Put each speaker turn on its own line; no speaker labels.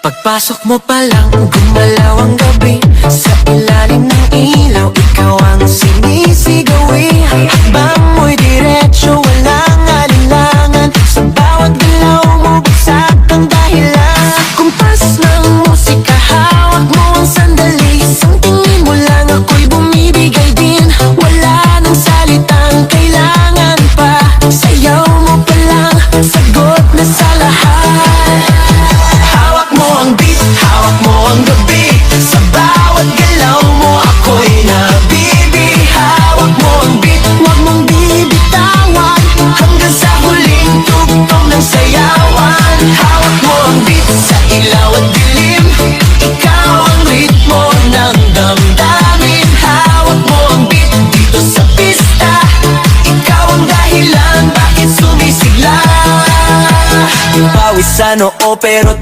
Pagpasok mo pa lang, gumalaw ang gabi. Sa ilalim ng ilaw, ikaw ang sinisigawi. Hakbang mo'y diretsyo, walang alinlangan. Sa bawat galaw mo, bagsak ang dahilan. Sa kumpas ng musika, hawak mo ang sandali. Isang tingin mo lang, ako'y bumibigay din. Wala nang salitang kailangan pa. Sayaw mo pa lang, sagot na sa lahat. Hawak mo ang beat, hawak mo ang gabi. Sa bawat galaw mo, ako'y nabibi. Hawak mo ang beat, huwag mong bibitawan. Hanggang sa huling tugtog ng sayawan. Hawak mo ang beat, sa ilaw at dilim. Ikaw ang ritmo ng damdamin. Hawak mo ang beat, dito sa pista. Ikaw ang dahilan, bakit sumisigla. Pawisan oo pero